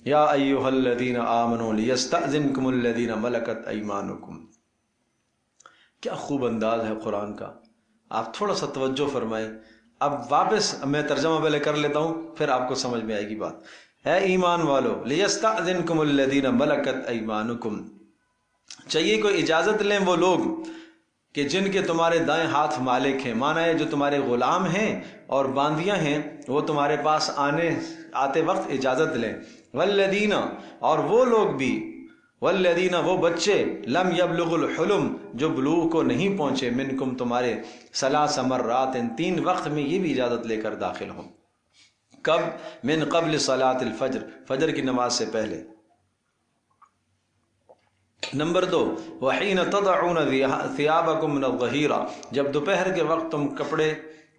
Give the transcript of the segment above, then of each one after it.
یا ایھا الذین آمنوا لیستأذنکم الذین ملکت ایمانکم۔ کیا خوب انداز ہے قرآن کا، آپ تھوڑا سا توجہ فرمائیں۔ اب واپس میں ترجمہ پہلے کر لیتا ہوں، پھر آپ کو سمجھ میں آئے گی بات۔ اے ایمان والو، لیستأذنکم الذین ملکت ایمانکم، چاہیے کوئی اجازت لیں وہ لوگ کہ جن کے تمہارے دائیں ہاتھ مالک ہیں، مانا ہے جو تمہارے غلام ہیں اور باندیاں ہیں، وہ تمہارے پاس آتے وقت اجازت لیں۔ والذین، اور وہ لوگ بھی، والذین، وہ بچے، لم یبلغ الحلم، جو بلوغ کو نہیں پہنچے، منکم، تمہارے، ثلاث مرات، 3 وقت میں یہ بھی اجازت لے کر داخل ہوں۔ کب؟ من قبل صلاۃ الفجر، فجر کی نماز سے پہلے۔ نمبر 2، وحین تضعون ثیابکم من الظہیرہ، جب دوپہر کے وقت تم کپڑے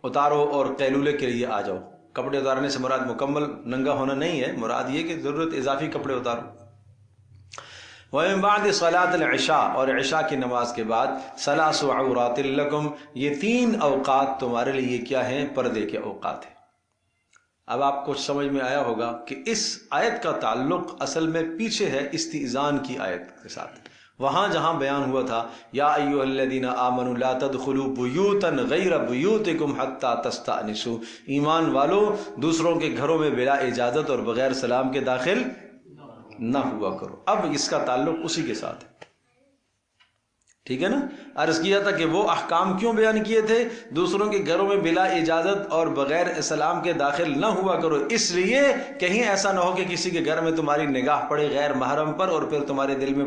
اتارو اور قیلولے کے لیے آ جاؤ۔ کپڑے اتارنے سے مراد مکمل ننگا ہونا نہیں ہے، مراد یہ کہ ضرورت اضافی کپڑے اتارو۔ وَمِن بَعْدِ صَلَاةِ الْعِشَاء، اور عشاء کی نماز کے بعد، ثَلَاثُ عَوْرَاتٍ لَكُمْ، یہ 3 اوقات تمہارے لیے کیا ہیں؟ پردے کے اوقات ہیں۔ اب آپ کو سمجھ میں آیا ہوگا کہ اس آیت کا تعلق اصل میں پیچھے ہے استئذان کی آیت کے ساتھ، وہاں جہاں بیان ہوا تھا یا ایھا الذین آمنوا لا تدخلوا بیوتا غیر بیوتکم حتی تستأنسوا، ایمان والو دوسروں کے گھروں میں بلا اجازت اور بغیر سلام کے داخل نہ ہوا کرو۔ اب اس کا تعلق اسی کے ساتھ ہے، ٹھیک ہے نا؟ عرض کیا تھا کہ وہ احکام کیوں بیان کیے تھے؟ دوسروں کے گھروں میں بلا اجازت اور بغیر سلام کے داخل نہ ہوا کرو، اس لیے کہیں ایسا نہ ہو کہ کسی کے گھر میں تمہاری نگاہ پڑے غیر محرم پر اور پھر تمہارے دل میں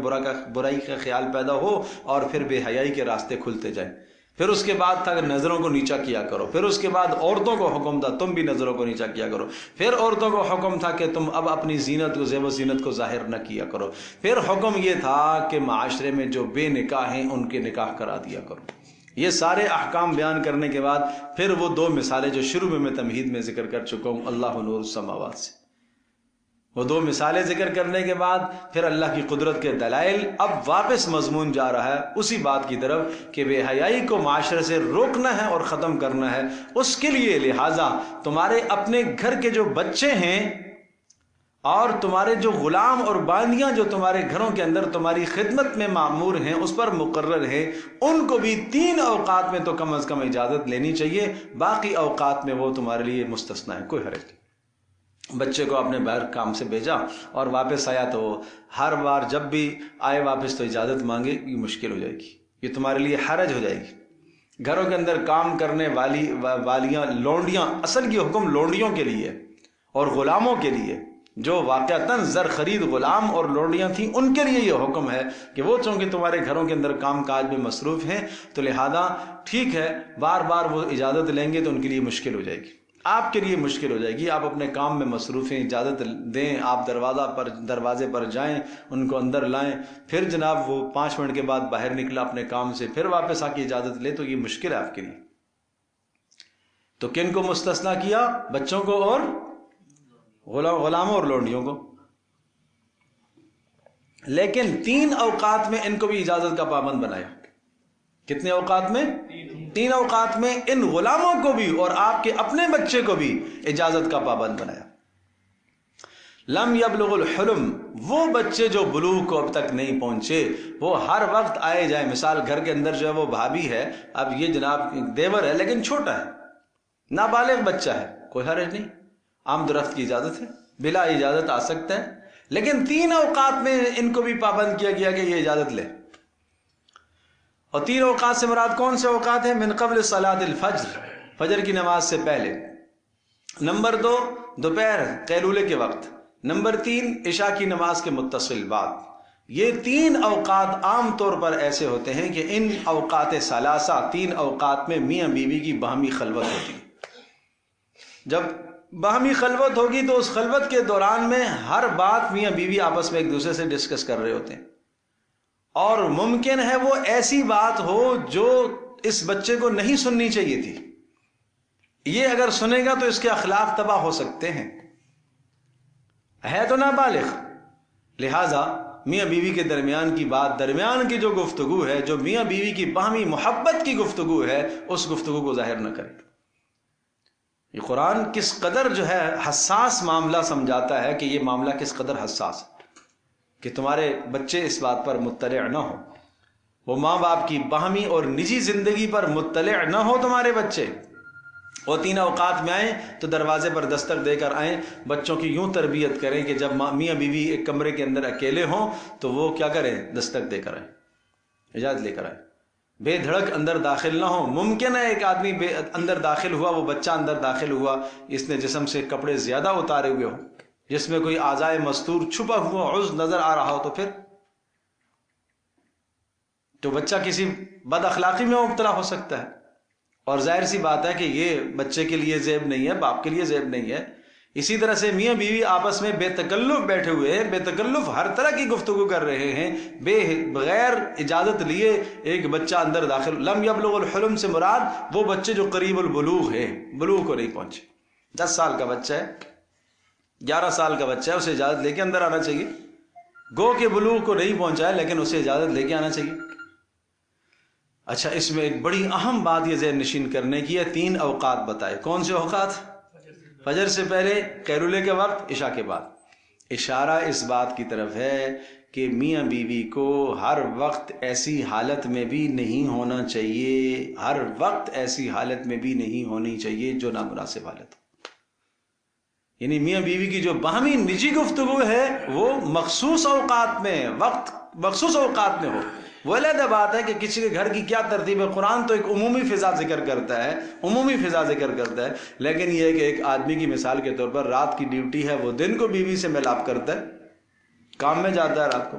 برائی کا خیال پیدا ہو اور پھر بے حیائی کے راستے کھلتے جائیں۔ پھر اس کے بعد تھا کہ نظروں کو نیچا کیا کرو، پھر اس کے بعد عورتوں کو حکم تھا تم بھی نظروں کو نیچا کیا کرو، پھر عورتوں کو حکم تھا کہ تم اب اپنی زینت کو، زیب و زینت کو ظاہر نہ کیا کرو، پھر حکم یہ تھا کہ معاشرے میں جو بے نکاح ہیں ان کے نکاح کرا دیا کرو۔ یہ سارے احکام بیان کرنے کے بعد پھر وہ 2 مثالیں جو شروع میں تمہید میں ذکر کر چکا ہوں، اللہ نور السماوات سے، وہ 2 مثالیں ذکر کرنے کے بعد پھر اللہ کی قدرت کے دلائل، اب واپس مضمون جا رہا ہے اسی بات کی طرف کہ بے حیائی کو معاشرے سے روکنا ہے اور ختم کرنا ہے۔ اس کے لیے لہٰذا تمہارے اپنے گھر کے جو بچے ہیں اور تمہارے جو غلام اور باندیاں جو تمہارے گھروں کے اندر تمہاری خدمت میں مامور ہیں، اس پر مقرر ہیں، ان کو بھی 3 اوقات میں تو کم از کم اجازت لینی چاہیے، باقی اوقات میں وہ تمہارے لیے مستثنیٰ ہے، کوئی حرج نہیں۔ بچے کو آپ نے باہر کام سے بھیجا اور واپس آیا تو ہر بار جب بھی آئے واپس تو اجازت مانگے، یہ مشکل ہو جائے گی، یہ تمہارے لیے حرج ہو جائے گی۔ گھروں کے اندر کام کرنے والیاں لونڈیاں، اصل کی حکم لونڈیوں کے لیے اور غلاموں کے لیے، جو واقعتاً زر خرید غلام اور لونڈیاں تھیں، ان کے لیے یہ حکم ہے کہ وہ چونکہ تمہارے گھروں کے اندر کام کاج میں مصروف ہیں تو لہذا ٹھیک ہے، بار بار وہ اجازت لیں گے تو ان کے لیے مشکل ہو جائے گی، آپ کے لیے مشکل ہو جائے گی۔ آپ اپنے کام میں مصروف ہیں، اجازت دیں، آپ دروازے پر جائیں، ان کو اندر لائیں، پھر جناب وہ 5 منٹ کے بعد باہر نکلا اپنے کام سے، پھر واپس آ کے اجازت لے، تو یہ مشکل ہے آپ کے لیے۔ تو کن کو مستثنیٰ کیا؟ بچوں کو اور غلاموں اور لونڈیوں کو، لیکن 3 اوقات میں ان کو بھی اجازت کا پابند بنایا۔ کتنے اوقات میں؟ 3 اوقات میں ان غلاموں کو بھی اور آپ کے اپنے بچے کو بھی اجازت کا پابند بنایا۔ لم یبلغ الحلم، وہ بچے جو بلوغ کو اب تک نہیں پہنچے، وہ ہر وقت آئے جائیں۔ مثال گھر کے اندر جو ہے وہ بھابھی ہے، اب یہ جناب دیور ہے لیکن چھوٹا ہے، نابالغ بچہ ہے، کوئی حرج نہیں، آمد و رفت کی اجازت ہے، بلا اجازت آ سکتا ہے، لیکن 3 اوقات میں ان کو بھی پابند کیا گیا کہ یہ اجازت لے۔ اور 3 اوقات سے مراد کون سے اوقات ہیں؟ من قبل صلاۃ الفجر، فجر کی نماز سے پہلے۔ نمبر 2، دوپہر قیلولے کے وقت۔ نمبر 3، عشاء کی نماز کے متصل بعد۔ یہ 3 اوقات عام طور پر ایسے ہوتے ہیں کہ ان اوقات ثلاثہ، 3 اوقات میں میاں بیوی کی باہمی خلوت ہوتی ہے۔ جب باہمی خلوت ہوگی تو اس خلوت کے دوران میں ہر بات میاں بیوی آپس میں ایک دوسرے سے ڈسکس کر رہے ہوتے ہیں، اور ممکن ہے وہ ایسی بات ہو جو اس بچے کو نہیں سننی چاہیے تھی، یہ اگر سنے گا تو اس کے اخلاق تباہ ہو سکتے ہیں، ہے تو نابالغ، لہذا میاں بیوی کے درمیان کی بات، درمیان کی جو گفتگو ہے، جو میاں بیوی کی باہمی محبت کی گفتگو ہے، اس گفتگو کو ظاہر نہ کرے۔ یہ قرآن کس قدر جو ہے حساس معاملہ سمجھاتا ہے کہ یہ معاملہ کس قدر حساس ہے کہ تمہارے بچے اس بات پر مطلع نہ ہو، وہ ماں باپ کی باہمی اور نجی زندگی پر مطلع نہ ہو تمہارے بچے. وہ 3 اوقات میں آئیں تو دروازے پر دستک دے کر آئیں. بچوں کی یوں تربیت کریں کہ جب میاں بیوی ایک کمرے کے اندر اکیلے ہوں تو وہ کیا کریں؟ دستک دے کر آئیں، اجازت لے کر آئیں، بے دھڑک اندر داخل نہ ہو. ممکن ہے ایک آدمی اندر داخل ہوا، وہ بچہ اندر داخل ہوا، اس نے جسم سے کپڑے زیادہ اتارے ہوئے ہو، جس میں کوئی اعضائے مستور چھپا ہوا عضو نظر آ رہا ہو، تو پھر تو بچہ کسی بد اخلاقی میں مبتلا ہو سکتا ہے. اور ظاہر سی بات ہے کہ یہ بچے کے لیے زیب نہیں ہے، باپ کے لیے زیب نہیں ہے. اسی طرح سے میاں بیوی آپس میں بے تکلف بیٹھے ہوئے ہیں، بے تکلف ہر طرح کی گفتگو کر رہے ہیں، بغیر اجازت لیے ایک بچہ اندر داخل. لم یبلغ الحلم سے مراد وہ بچے جو قریب البلوغ ہے، بلوغ کو نہیں پہنچے. 10 سال کا بچہ ہے، 11 سال کا بچہ ہے، اسے اجازت لے کے اندر آنا چاہیے. گو کے بلوغ کو نہیں پہنچا ہے لیکن اسے اجازت لے کے آنا چاہیے. اچھا، اس میں ایک بڑی اہم بات یہ ذہن نشین کرنے کی ہے. 3 اوقات بتائے. کون سے اوقات؟ فجر سے پہلے، قیلولے کے وقت، عشاء کے بعد. اشارہ اس بات کی طرف ہے کہ میاں بیوی کو ہر وقت ایسی حالت میں بھی نہیں ہونا چاہیے، ہر وقت ایسی حالت میں بھی نہیں ہونی چاہیے جو نامناسب حالت ہو. یعنی میاں بیوی کی جو باہمی نجی گفتگو ہے وہ مخصوص اوقات میں، مخصوص اوقات میں ہو. وہ علیحدہ بات ہے کہ کسی کے گھر کی کیا ترتیب ہے. قرآن تو ایک عمومی فضا ذکر کرتا ہے، عمومی فضا ذکر کرتا ہے، لیکن یہ ہے کہ ایک آدمی کی مثال کے طور پر رات کی ڈیوٹی ہے، وہ دن کو بیوی سے میلاپ کرتا ہے، کام میں جاتا ہے رات کو،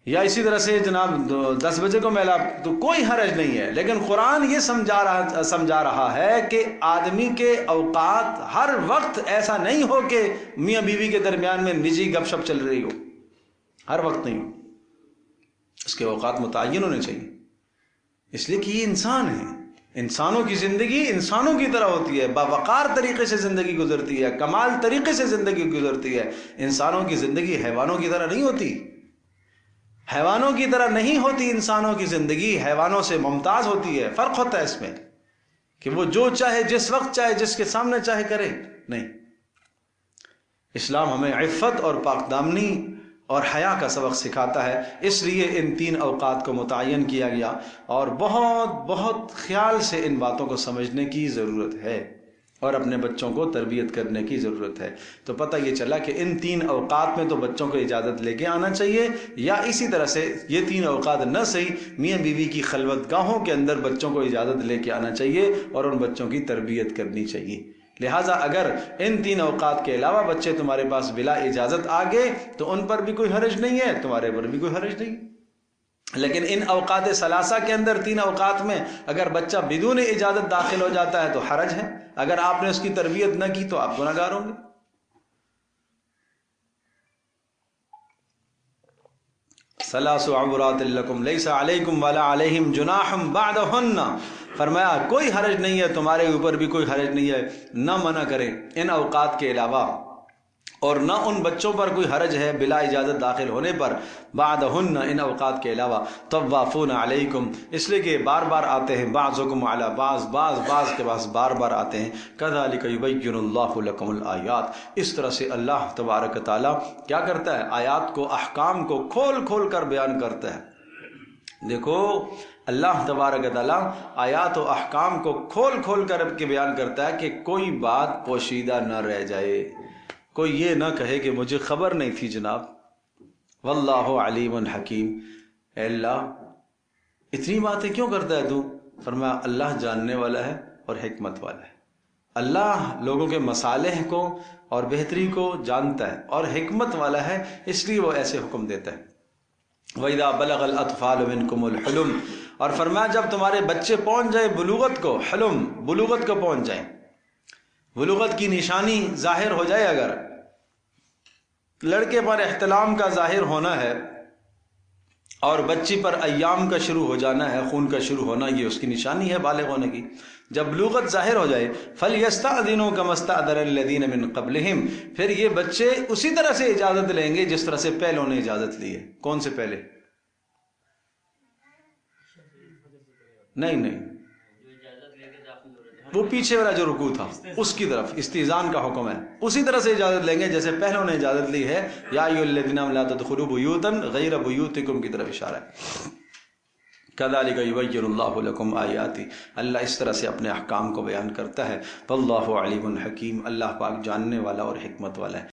یا اسی طرح سے جناب 10 بجے کو میلاپ، تو کوئی حرج نہیں ہے. لیکن قرآن یہ سمجھا رہا ہے کہ آدمی کے اوقات ہر وقت ایسا نہیں ہو کہ میاں بیوی کے درمیان میں نجی گپ شپ چل رہی ہو، ہر وقت نہیں ہو. اس کے اوقات متعین ہونے چاہیے، اس لیے کہ یہ انسان ہے. انسانوں کی زندگی انسانوں کی طرح ہوتی ہے، باوقار طریقے سے زندگی گزرتی ہے، کمال طریقے سے زندگی گزرتی ہے. انسانوں کی زندگی حیوانوں کی طرح نہیں ہوتی، حیوانوں کی طرح نہیں ہوتی. انسانوں کی زندگی حیوانوں سے ممتاز ہوتی ہے. فرق ہوتا ہے اس میں کہ وہ جو چاہے جس وقت چاہے جس کے سامنے چاہے کرے. نہیں، اسلام ہمیں عفت اور پاک دامنی اور حیا کا سبق سکھاتا ہے. اس لیے ان 3 اوقات کو متعین کیا گیا، اور بہت بہت خیال سے ان باتوں کو سمجھنے کی ضرورت ہے اور اپنے بچوں کو تربیت کرنے کی ضرورت ہے. تو پتہ یہ چلا کہ ان 3 اوقات میں تو بچوں کو اجازت لے کے آنا چاہیے، یا اسی طرح سے یہ 3 اوقات نہ صحیح میاں بیوی کی خلوت گاہوں کے اندر بچوں کو اجازت لے کے آنا چاہیے اور ان بچوں کی تربیت کرنی چاہیے. لہٰذا اگر ان 3 اوقات کے علاوہ بچے تمہارے پاس بلا اجازت آ گئے تو ان پر بھی کوئی حرج نہیں ہے، تمہارے پر بھی کوئی حرج نہیں. لیکن ان اوقات ثلاثہ کے اندر 3 اوقات میں اگر بچہ بدون اجازت داخل ہو جاتا ہے تو حرج ہے. اگر آپ نے اس کی تربیت نہ کی تو آپ گناہ گار ہوں گے. ثلاث عورات لکم لیس علیکم ولا علیہم جناح بعدہن. فرمایا کوئی حرج نہیں ہے، تمہارے اوپر بھی کوئی حرج نہیں ہے، نہ منع کریں ان اوقات کے علاوہ، اور نہ ان بچوں پر کوئی حرج ہے بلا اجازت داخل ہونے پر. بعدہن، ان اوقات کے علاوہ. طوافون علیکم، اس لیے کہ بار بار آتے ہیں، بعضکم علی بعض، بعض کے پاس بار بار آتے ہیں. کذالک یبین اللہ لکم الآیات، اس طرح سے اللہ تبارک تعالیٰ کیا کرتا ہے؟ آیات کو، احکام کو کھول کھول کر بیان کرتا ہے. دیکھو اللہ تبارک تعالیٰ آیات و احکام کو کھول کھول کر کے بیان کرتا ہے کہ کوئی بات پوشیدہ نہ رہ جائے. کوئی یہ نہ کہے کہ مجھے خبر نہیں تھی جناب. واللہ علیم حکیم. اے اللہ اتنی باتیں کیوں کرتا ہے تو؟ فرمایا اللہ جاننے والا ہے اور حکمت والا ہے. اللہ لوگوں کے مصالح کو اور بہتری کو جانتا ہے اور حکمت والا ہے، اس لیے وہ ایسے حکم دیتا ہے. وَإِذَا بَلَغَ الْأَطْفَالُ مِنْكُمُ الْحُلُمَ، اور فرمایا جب تمہارے بچے پہنچ جائے بلوغت کو، حلم بلوغت کو پہنچ جائیں، بلوغت کی نشانی ظاہر ہو جائے. اگر لڑکے پر احتلام کا ظاہر ہونا ہے اور بچی پر ایام کا شروع ہو جانا ہے، خون کا شروع ہونا، یہ اس کی نشانی ہے بالغ ہونے کی. جب بلوغت ظاہر ہو جائے فَلْيَسْتَأْذِنُوا كَمَا اسْتَأْذَنَ الَّذِينَ مِنْ قَبْلِهِمْ، پھر یہ بچے اسی طرح سے اجازت لیں گے جس طرح سے پہلوں نے اجازت لی ہے. کون سے پہلے؟ نہیں وہ پیچھے والا جو رکوع تھا اس کی طرف استئذان کا حکم ہے، اسی طرح سے اجازت لیں گے جیسے پہلوں نے اجازت لی ہے، یا ایھا الذین آمنوا لا تدخلوا بیوتا غیر بیوتکم کی طرف اشارہ ہے۔ کذالک یبین اللہ لکم آیاتی، اللہ اس طرح سے اپنے احکام کو بیان کرتا ہے، واللہ علیم حکیم، اللہ پاک جاننے والا اور حکمت والا ہے۔